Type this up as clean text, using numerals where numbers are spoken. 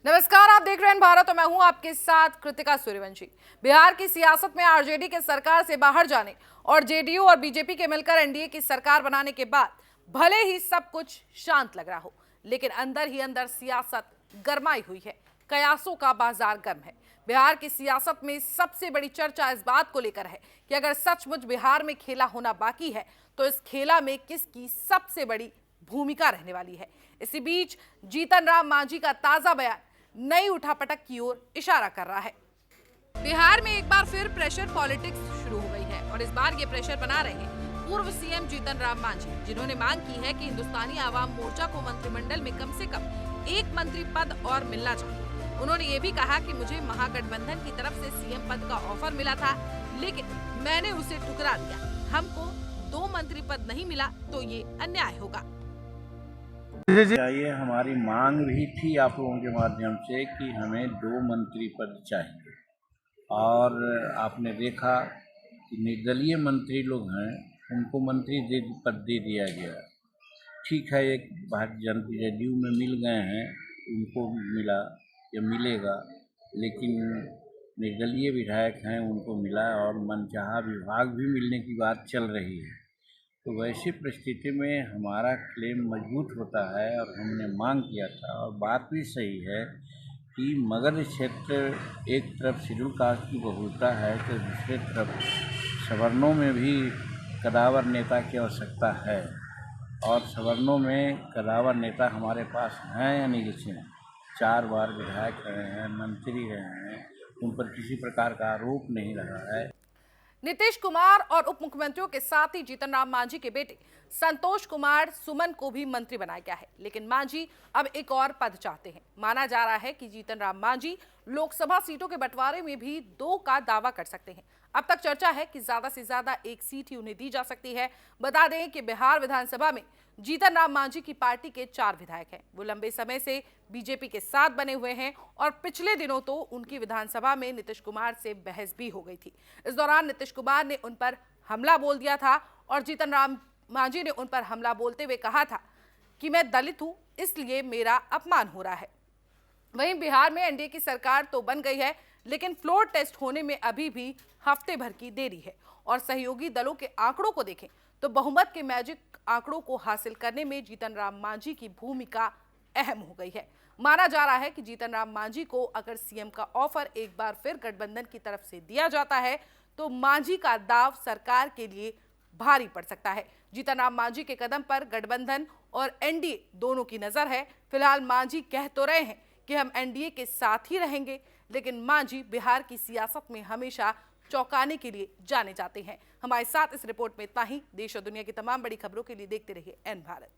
नमस्कार, आप देख रहे हैं भारत और मैं हूं आपके साथ कृतिका सूर्यवंशी। बिहार की सियासत में आरजेडी के सरकार से बाहर जाने और जेडीयू और बीजेपी के मिलकर एनडीए की सरकार बनाने के बाद भले ही सब कुछ शांत लग रहा हो, लेकिन अंदर ही अंदर सियासत गरमाई हुई है। कयासों का बाजार गर्म है। बिहार की सियासत में सबसे बड़ी चर्चा इस बात को लेकर है कि अगर सचमुच बिहार में खेला होना बाकी है तो इस खेला में किसकी सबसे बड़ी भूमिका रहने वाली है। इसी बीच जीतन राम मांझी का ताजा बयान नई उठापटक की ओर इशारा कर रहा है। बिहार में एक बार फिर प्रेशर पॉलिटिक्स शुरू हो गई है और इस बार ये प्रेशर बना रहे हैं पूर्व सीएम जीतन राम मांझी, जिन्होंने मांग की है कि हिंदुस्तानी आवाम मोर्चा को मंत्रिमंडल में कम से कम एक मंत्री पद और मिलना चाहिए। उन्होंने ये भी कहा कि मुझे महागठबंधन की तरफ से सीएम पद का ऑफर मिला था, लेकिन मैंने उसे ठुकरा दिया। हमको 2 मंत्री पद नहीं मिला तो ये अन्याय होगा। ये हमारी मांग भी थी आप लोगों के माध्यम से कि हमें 2 मंत्री पद चाहिए, और आपने देखा कि निर्दलीय मंत्री लोग हैं, उनको मंत्री पद दे दिया गया। ठीक है, एक भारतीय जनता जेडीयू में मिल गए हैं, उनको मिला या मिलेगा, लेकिन निर्दलीय विधायक हैं, उनको मिला और मनचाहा विभाग भी मिलने की बात चल रही है। तो वैसी परिस्थिति में हमारा क्लेम मजबूत होता है और हमने मांग किया था, और बात भी सही है कि मगध क्षेत्र एक तरफ शेड्यूल कास्ट की बहुलता है तो दूसरे तरफ सवर्णों में भी कदावर नेता की आवश्यकता है, और सवर्णों में कदावर नेता हमारे पास हैं या नहीं। जैसे 4 बार विधायक रहे हैं, मंत्री रहे हैं, उन पर किसी प्रकार का आरोप नहीं रहा है। नीतीश कुमार और उप मुख्यमंत्रियों के साथ ही जीतन राम मांझी के बेटे संतोष कुमार सुमन को भी मंत्री बनाया गया है, लेकिन मांझी अब एक और पद चाहते हैं। माना जा रहा है कि जीतन राम मांझी लोकसभा सीटों के बंटवारे में भी 2 का दावा कर सकते हैं। अब तक चर्चा है कि ज्यादा से ज्यादा 1 सीट ही उन्हें दी जा सकती है। बता दें कि बिहार विधानसभा में जीतन राम मांझी की पार्टी के 4 विधायक हैं। वो लंबे समय से बीजेपी के साथ बने हुए हैं और पिछले दिनों तो उनकी विधानसभा में नीतीश कुमार से बहस भी हो गई थी। इस दौरान नीतीश कुमार ने उन पर हमला बोल दिया था और जीतन राम मांझी ने उन पर हमला बोलते हुए कहा था कि मैं दलित हूं, इसलिए मेरा अपमान हो रहा है। वहीं बिहार में एनडीए की सरकार तो बन गई है, लेकिन फ्लोर टेस्ट होने में अभी भी हफ्ते भर की देरी है। और सहयोगी दलों के आंकड़ों को देखें तो बहुमत के मैजिक आंकड़ों को हासिल करने में जीतन राम मांझी की भूमिका अहम हो गई है। माना जा रहा है कि जीतन राम मांझी को अगर सीएम का ऑफर एक बार फिर गठबंधन की तरफ से दिया जाता है तो मांझी का दाव सरकार के लिए भारी पड़ सकता है। जीतन राम मांझी के कदम पर गठबंधन और एनडीए दोनों की नजर है। फिलहाल मांझी कह तो रहे हैं कि हम एनडीए के साथ ही रहेंगे, लेकिन मांझी बिहार की सियासत में हमेशा चौंकाने के लिए जाने जाते हैं। हमारे साथ इस रिपोर्ट में इतना ही। देश और दुनिया की तमाम बड़ी खबरों के लिए देखते रहिए एन भारत।